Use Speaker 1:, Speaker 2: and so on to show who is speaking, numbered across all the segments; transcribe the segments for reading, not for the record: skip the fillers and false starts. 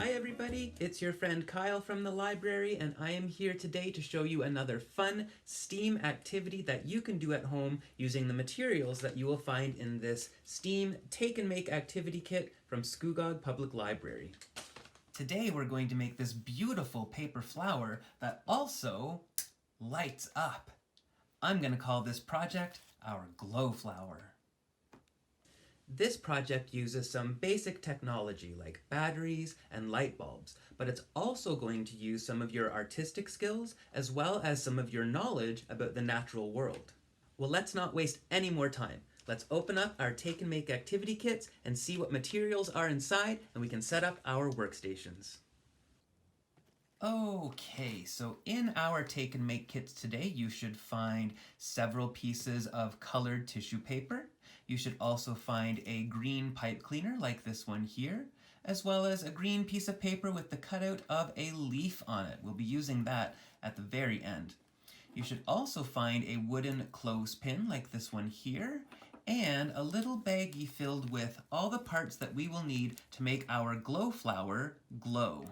Speaker 1: Hi everybody, it's your friend Kyle from the library, and I am here today to show you another fun STEAM activity that you can do at home using the materials that you will find in this STEAM Take and Make activity kit from Scugog Public Library. Today we're going to make this beautiful paper flower that also lights up. I'm going to call this project our Glow Flower. This project uses some basic technology like batteries and light bulbs, but it's also going to use some of your artistic skills as well as some of your knowledge about the natural world. Well, let's not waste any more time. Let's open up our Take and Make activity kits and see what materials are inside, and we can set up our workstations. Okay, so in our Take and Make kits today, you should find several pieces of colored tissue paper. You should also find a green pipe cleaner like this one here, as well as a green piece of paper with the cutout of a leaf on it. We'll be using that at the very end. You should also find a wooden clothespin like this one here, and a little baggie filled with all the parts that we will need to make our glow flower glow.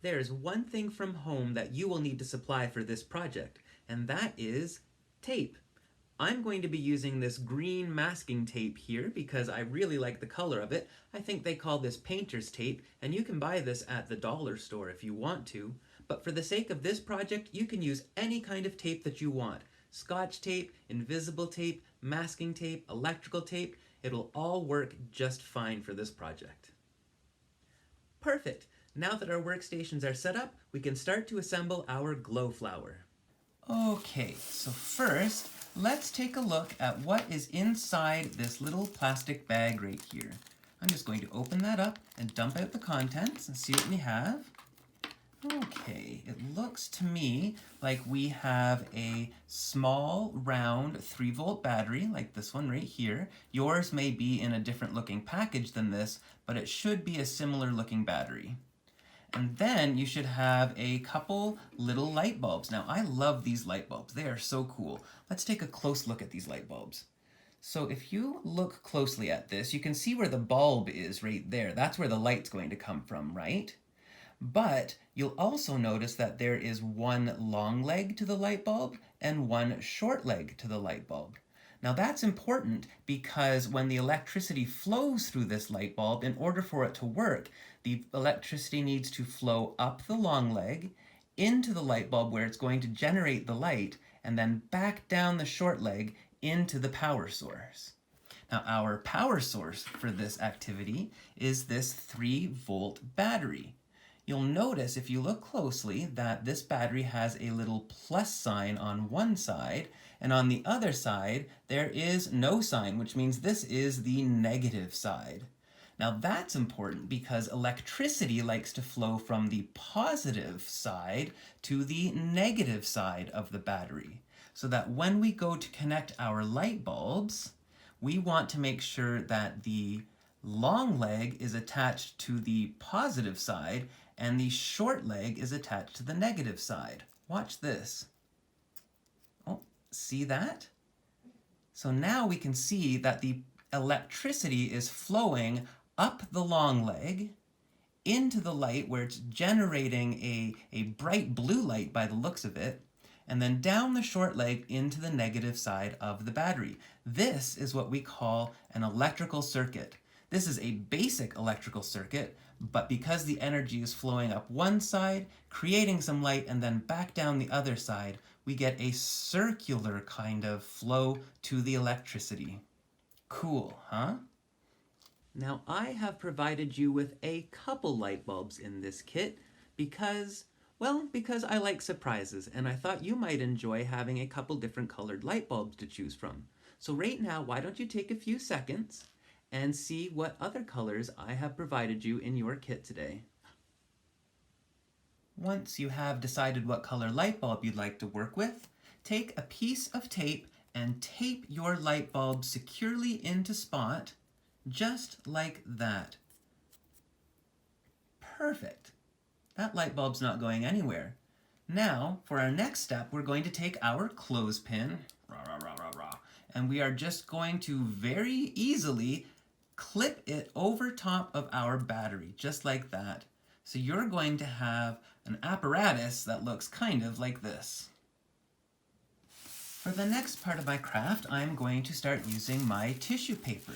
Speaker 1: There's one thing from home that you will need to supply for this project, and that is tape. I'm going to be using this green masking tape here because I really like the color of it. I think they call this painter's tape, and you can buy this at the dollar store if you want to. But for the sake of this project, you can use any kind of tape that you want. Scotch tape, invisible tape, masking tape, electrical tape. It'll all work just fine for this project. Perfect. Now that our workstations are set up, we can start to assemble our glow flower. Okay, so first, let's take a look at what is inside this little plastic bag right here. I'm just going to open that up and dump out the contents and see what we have. Okay, it looks to me like we have a small, round 3-volt battery, like this one right here. Yours may be in a different looking package than this, but it should be a similar looking battery. And then you should have a couple little light bulbs. Now, I love these light bulbs. They are so cool. Let's take a close look at these light bulbs. So if you look closely at this, you can see where the bulb is right there. That's where the light's going to come from, right? But you'll also notice that there is one long leg to the light bulb and one short leg to the light bulb. Now that's important because when the electricity flows through this light bulb, in order for it to work, the electricity needs to flow up the long leg into the light bulb where it's going to generate the light, and then back down the short leg into the power source. Now our power source for this activity is this 3-volt battery. You'll notice if you look closely that this battery has a little plus sign on one side, and on the other side there is no sign, which means this is the negative side. Now that's important because electricity likes to flow from the positive side to the negative side of the battery, so that when we go to connect our light bulbs, we want to make sure that the long leg is attached to the positive side and the short leg is attached to the negative side. Watch this. Oh, see that? So now we can see that the electricity is flowing up the long leg into the light where it's generating a bright blue light by the looks of it, and then down the short leg into the negative side of the battery. This is what we call an electrical circuit. This is a basic electrical circuit, but because the energy is flowing up one side, creating some light, and then back down the other side, we get a circular kind of flow to the electricity. Cool, huh? Now I have provided you with a couple light bulbs in this kit because I like surprises, and I thought you might enjoy having a couple different colored light bulbs to choose from. So right now, why don't you take a few seconds and see what other colors I have provided you in your kit today. Once you have decided what color light bulb you'd like to work with, take a piece of tape and tape your light bulb securely into spot, just like that. Perfect. That light bulb's not going anywhere. Now, for our next step, we're going to take our clothespin, and we are just going to very easily clip it over top of our battery, just like that. So you're going to have an apparatus that looks kind of like this. For the next part of my craft, I'm going to start using my tissue paper.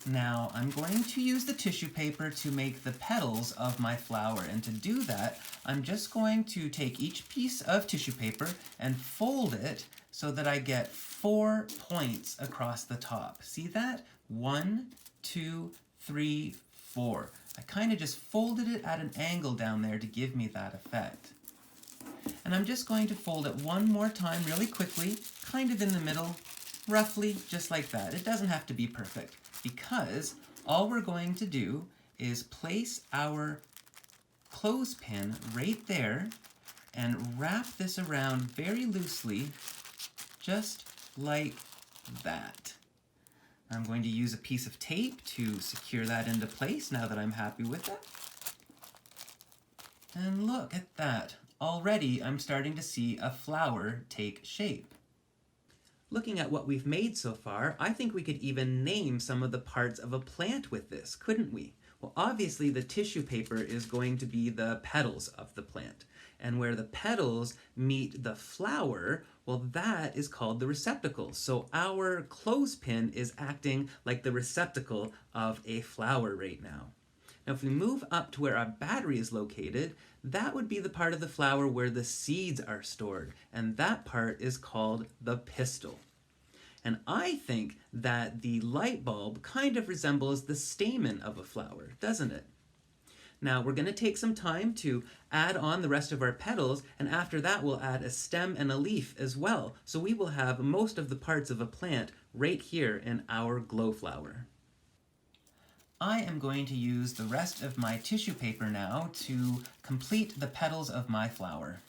Speaker 1: Now, I'm going to use the tissue paper to make the petals of my flower, and to do that, I'm just going to take each piece of tissue paper and fold it so that I get 4 points across the top. See that? 1, 2, 3, 4. I kind of just folded it at an angle down there to give me that effect. And I'm just going to fold it one more time really quickly, kind of in the middle, roughly just like that. It doesn't have to be perfect, because all we're going to do is place our clothespin right there and wrap this around very loosely, just like that. I'm going to use a piece of tape to secure that into place now that I'm happy with it. And look at that. Already I'm starting to see a flower take shape. Looking at what we've made so far, I think we could even name some of the parts of a plant with this, couldn't we? Well, obviously the tissue paper is going to be the petals of the plant. And where the petals meet the flower, well, that is called the receptacle. So our clothespin is acting like the receptacle of a flower right now. Now, if we move up to where our battery is located, that would be the part of the flower where the seeds are stored, and that part is called the pistil. And I think that the light bulb kind of resembles the stamen of a flower, doesn't it? Now, we're going to take some time to add on the rest of our petals, and after that we'll add a stem and a leaf as well. So we will have most of the parts of a plant right here in our glow flower. I am going to use the rest of my tissue paper now to complete the petals of my flower.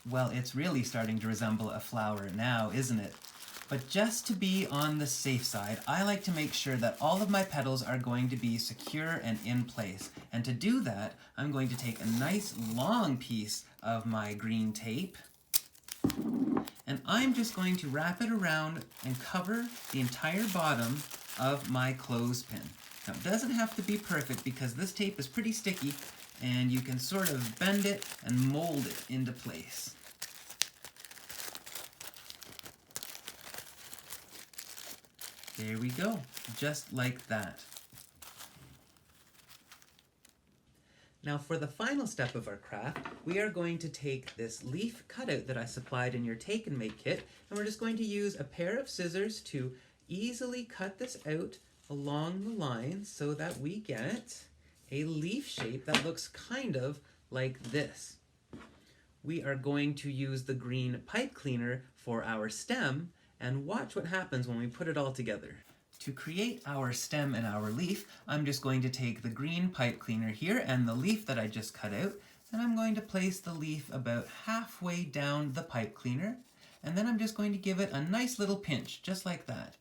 Speaker 1: Well, it's really starting to resemble a flower now, isn't it? But just to be on the safe side, I like to make sure that all of my petals are going to be secure and in place. And to do that, I'm going to take a nice long piece of my green tape, and I'm just going to wrap it around and cover the entire bottom of my clothespin. Now, it doesn't have to be perfect because this tape is pretty sticky, and you can sort of bend it and mold it into place. There we go, just like that. Now for the final step of our craft, we are going to take this leaf cutout that I supplied in your Take and Make kit, and we're just going to use a pair of scissors to easily cut this out along the line so that we get a leaf shape that looks kind of like this. We are going to use the green pipe cleaner for our stem, and watch what happens when we put it all together. To create our stem and our leaf, I'm just going to take the green pipe cleaner here and the leaf that I just cut out, and I'm going to place the leaf about halfway down the pipe cleaner, and then I'm just going to give it a nice little pinch, just like that.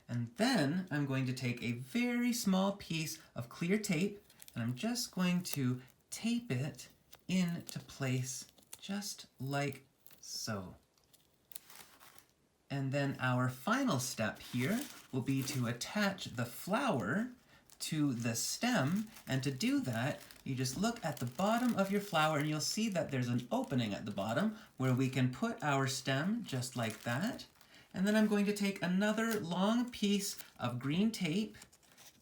Speaker 1: And then I'm going to take a very small piece of clear tape, and I'm just going to tape it into place, just like so. And then our final step here will be to attach the flower to the stem, and to do that, you just look at the bottom of your flower and you'll see that there's an opening at the bottom where we can put our stem just like that. And then I'm going to take another long piece of green tape,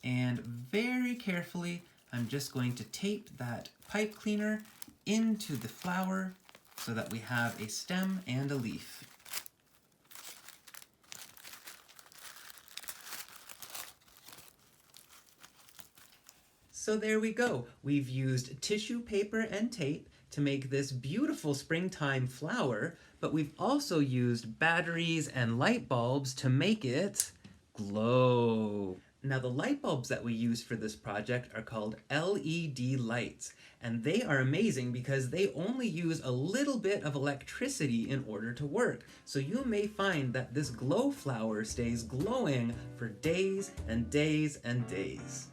Speaker 1: and very carefully I'm just going to tape that pipe cleaner into the flower so that we have a stem and a leaf. So there we go. We've used tissue paper and tape to make this beautiful springtime flower, but we've also used batteries and light bulbs to make it glow. Now the light bulbs that we use for this project are called LED lights, and they are amazing because they only use a little bit of electricity in order to work. So you may find that this glow flower stays glowing for days and days and days.